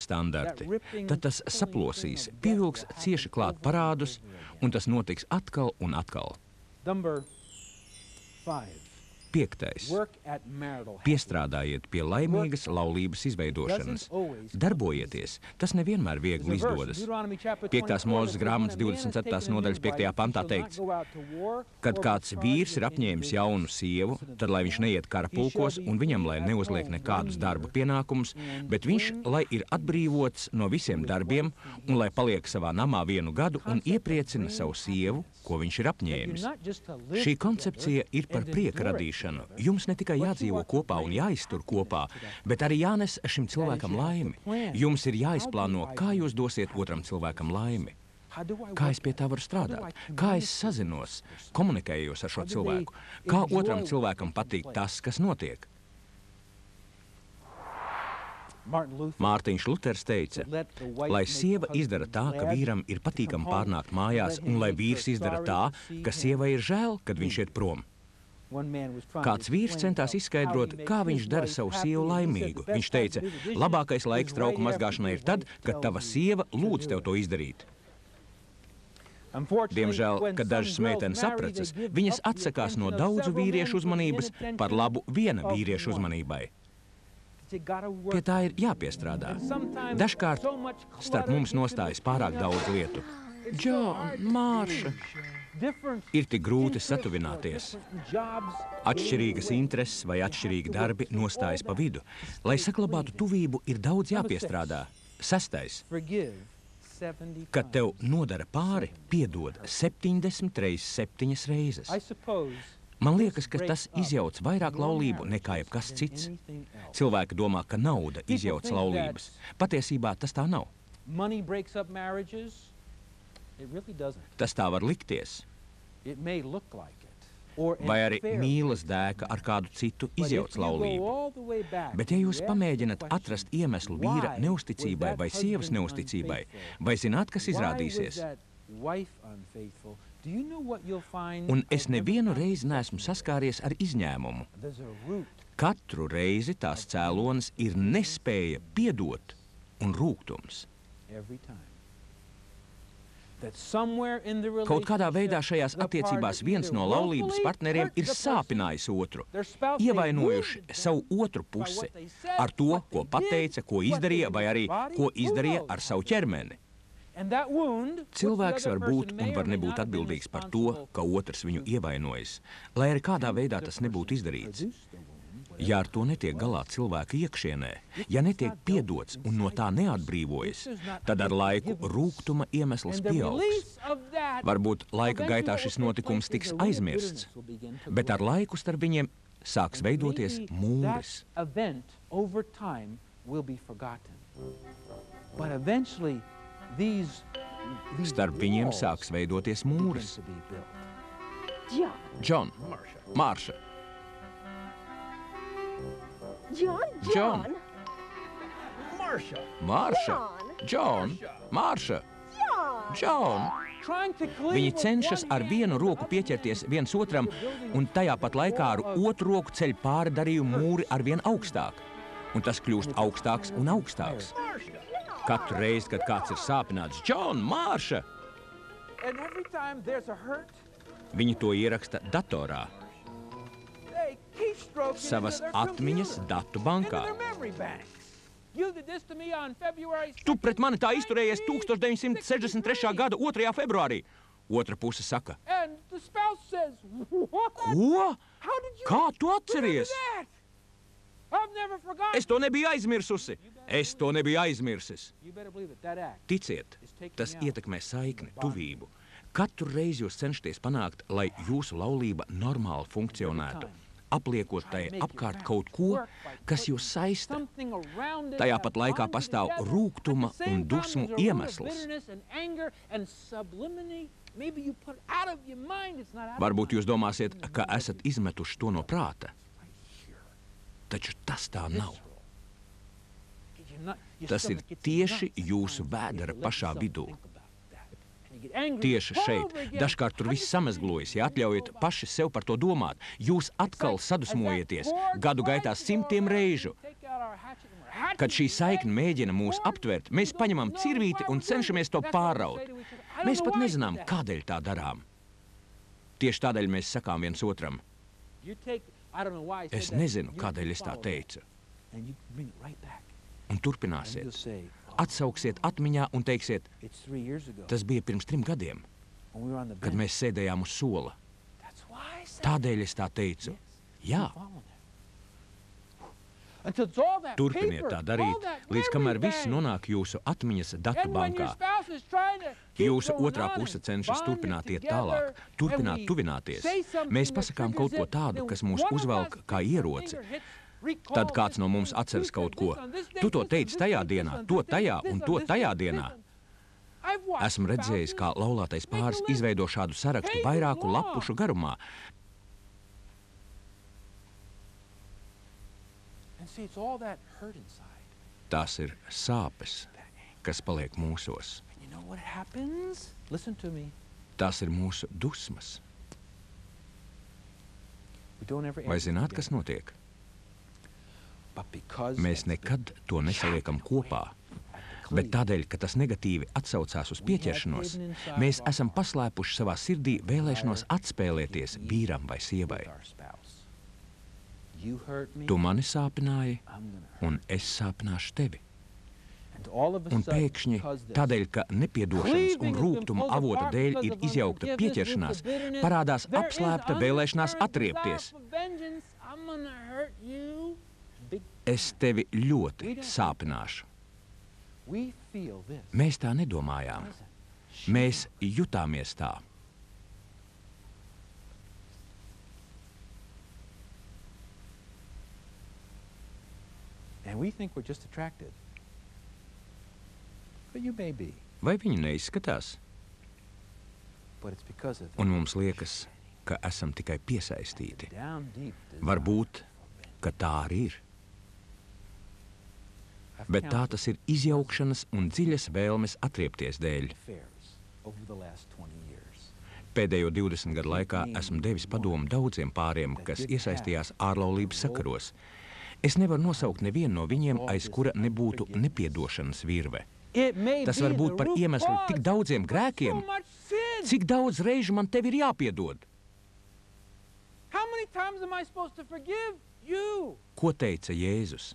standarti, tad tas saplosīs, pievilks cieši klāt parādus, un tas notiks atkal un atkal. 5. Piestrādājiet pie laimīgas laulības izveidošanas. Darbojieties, tas nevienmēr viegli izdodas. 5. Mūzes grāmatas 24. nodaļas 5. pantā teikts, kad kāds vīrs ir apņēmis jaunu sievu, tad lai viņš neiet kara pulkos un viņam lai neuzliek nekādus darba pienākumus, bet viņš lai ir atbrīvots no visiem darbiem un lai paliek savā namā 1 gadu un iepriecina savu sievu, ko viņš ir apņēmis. Šī koncepcija ir par prieka radīšanu. Jums ne tikai jādzīvo kopā un jāiztur kopā, bet arī jānes šim cilvēkam laimi. Jums ir jāizplāno, kā jūs dosiet otram cilvēkam laimi. Kā es pie tā varu strādāt? Kā es sazinos, komunikējos ar šo cilvēku? Kā otram cilvēkam patīk tas, kas notiek? Mārtiņš Luters teica, lai sieva izdara tā, ka vīram ir patīkami pārnākt mājās, un lai vīrs izdara tā, ka sievai ir žēl, kad viņš iet prom. Kāds vīrs centās izskaidrot, kā viņš dara savu sievu laimīgu. Viņš teica, labākais laiks trauku mazgāšanai ir tad, kad tava sieva lūdz tev to izdarīt. Diemžēl, kad dažas meitenes apprecas, viņas atsakās no daudzu vīriešu uzmanības par labu viena vīriešu uzmanībai. Pie tā ir jāpiestrādā. Dažkārt starp mums nostājas pārāk daudz lietu. Džon, Mārša, ir tik grūti satuvināties. Atšķirīgas intereses vai atšķirīgi darbi nostājas pa vidu. Lai saglabātu tuvību, ir daudz jāpiestrādā. 6. Kad tev nodara pāri, piedod 70 reizes 7 reizes. Man liekas, ka tas izjauc vairāk laulību nekā jebkas cits. Cilvēki domā, ka nauda izjauc laulības. Patiesībā tas tā nav. Tas tā var likties. Vai arī mīlas dēka ar kādu citu izjauc laulību. Bet ja jūs pamēģināt atrast iemeslu vīra neusticībai vai sievas neusticībai, vai zināt, kas izrādīsies? Un es nevienu reizi neesmu saskāries ar izņēmumu. Katru reizi tās cēlonis ir nespēja piedot un rūgtums. Kaut kādā veidā šajās attiecībās viens no laulības partneriem ir sāpinājis otru, ievainojuši savu otru pusi ar to, ko pateica, ko izdarīja, vai arī ko izdarīja ar savu ķermeni. Cilvēks var būt un var nebūt atbildīgs par to, ka otrs viņu ievainojas, lai arī kādā veidā tas nebūtu izdarīts. Ja ar to netiek galā cilvēka iekšienē, ja netiek piedots un no tā neatbrīvojas, tad ar laiku rūgtuma iemesls pieaugs. Varbūt laika gaitā šis notikums tiks aizmirsts, bet ar laiku starp viņiem sāks veidoties mūris. Starp viņiem sāks veidoties mūris. Džon, Mārša. Džon, Mārša, Džon, Mārša, Džon. Viņi cenšas ar vienu roku pieķerties viens otram un tajā pat laikā ar otru roku ceļ pāri darījumu mūri ar vien augstāk. Un tas kļūst augstāks un augstāks. Katru reizi, kad kāds ir sāpināts, Džon, Mārša, viņi to ieraksta datorā. Savas atmiņas datu bankā. Tu pret mani tā izturējies 1963. gada 2. februārī. Otra puse saka. Ko? Kā tu atceries? Es to nebiju aizmirsusi. Es to nebiju aizmirsis. Ticiet, tas ietekmē saikni, tuvību. Katru reizi jūs cenšaties panākt, lai jūsu laulība normāli funkcionētu. Apliekot tai apkārt kaut ko, kas jūs saista. Tajā pat laikā pastāv rūgtuma un dusmu iemesls. Varbūt jūs domāsiet, ka esat izmetuši to no prāta. Taču tas tā nav. Tas ir tieši jūsu vēdera pašā vidū. Tieši šeit. Dažkārt tur viss samezglojas, ja atļaujat paši sev par to domāt. Jūs atkal sadusmojieties, gadu gaitā 100 reižu. Kad šī saikne mēģina mūs aptvert, mēs paņemam cirvīti un cenšamies to pāraut. Mēs pat nezinām, kādēļ tā darām. Tieši tādēļ mēs sakām viens otram. Es nezinu, kādēļ es tā teicu. Un turpināsiet. Atsauksiet atmiņā un teiksiet, tas bija pirms 3 gadiem, kad mēs sēdējām uz sola. Tādēļ es tā teicu. Jā. Turpiniet tā darīt, līdz kamēr viss nonāk jūsu atmiņas datu bankā. Jūsu otrā puse cenšas turpināt iet tālāk, turpināt tuvināties. Mēs pasakām kaut ko tādu, kas mūs uzvelk kā ieroci. Tad kāds no mums atceras kaut ko. Tu to teici tajā dienā, to tajā un to tajā dienā. Esmu redzējis, kā laulātais pāris izveido šādu sarakstu vairāku lapušu garumā. Tās ir sāpes, kas paliek mūsos. Tās ir mūsu dusmas. Vai zināt, kas notiek? Mēs nekad to nesaliekam kopā, bet tādēļ, ka tas negatīvi atsaucās uz pieķeršanos, mēs esam paslēpuši savā sirdī vēlēšanos atspēlēties vīram vai sievai. Tu mani sāpināji, un es sāpināšu tevi. Un pēkšņi, tādēļ, ka nepiedošanas un rūgtuma avota dēļ ir izjaukta pieķeršanās, parādās apslēpta vēlēšanās atriepties. Es tevi ļoti sāpināšu. Mēs tā nedomājām. Mēs jutāmies tā. Vai viņi neizskatās? Un mums liekas, ka esam tikai piesaistīti. Varbūt, ka tā arī ir. Bet tā tas ir izjaukšanas un dziļas vēlmes atriepties dēļ. Pēdējo 20 gadu laikā esmu devis padomu daudziem pāriem, kas iesaistījās ārlaulības sakaros. Es nevaru nosaukt nevienu no viņiem, aiz kura nebūtu nepiedošanas virve. Tas var būt par iemeslu tik daudziem grēkiem. Cik daudz reižu man tev ir jāpiedod? Ko teica Jēzus?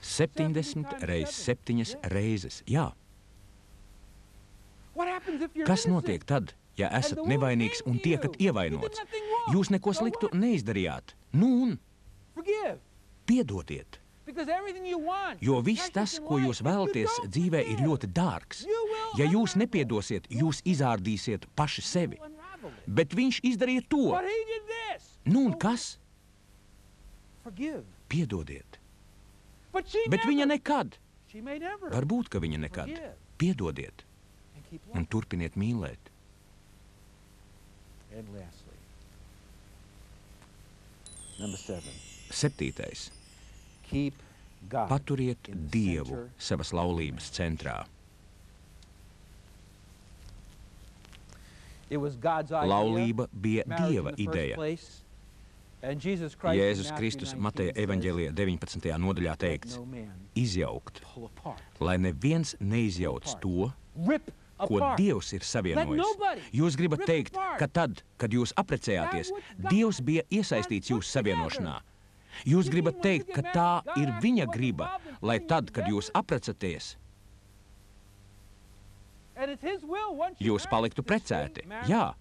70 reizes 7 reizes, jā. Kas notiek tad, ja esat nevainīgs un tiekat ievainots? Jūs neko sliktu neizdarījāt. Nu un piedodiet. Jo viss tas, ko jūs vēlaties dzīvē, ir ļoti dārgs. Ja jūs nepiedosiet, jūs izārdīsiet paši sevi. Bet viņš izdarīja to. Nu un kas? Piedodiet. Bet viņa nekad. Varbūt, ka viņa nekad. Piedodiet. Un turpiniet mīlēt. 7. Paturiet Dievu savas laulības centrā. Laulība bija Dieva ideja. Jēzus Kristus Mateja evaņģēlijā 19. nodaļā teikts, izjaukt, lai neviens neizjauc to, ko Dievs ir savienojis. Jūs gribat teikt, ka tad, kad jūs apprecējāties, Dievs bija iesaistīts jūsu savienošanā. Jūs gribat teikt, ka tā ir viņa griba, lai tad, kad jūs appreceties, jūs paliktu precēti. Jā.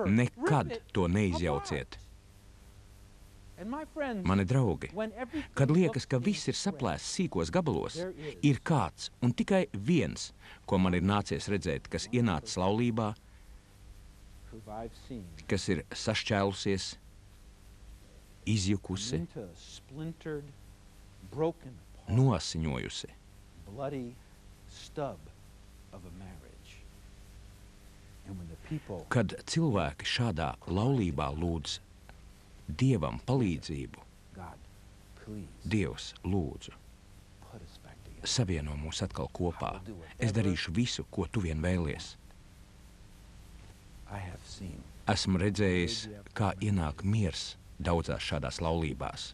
Nekad to neizjauciet. Mani draugi, kad liekas, ka viss ir saplēsts sīkos gabalos, ir kāds un tikai viens, ko man ir nācies redzēt, kas ienācis laulībā, kas ir sašķēlusies, izjukusi, noasiņojusi. Kad cilvēki šādā laulībā lūdz Dievam palīdzību, Dievs lūdzu, savieno mūs atkal kopā. Es darīšu visu, ko tu vien vēlies. Esmu redzējis, kā ienāk miers daudzās šādās laulībās.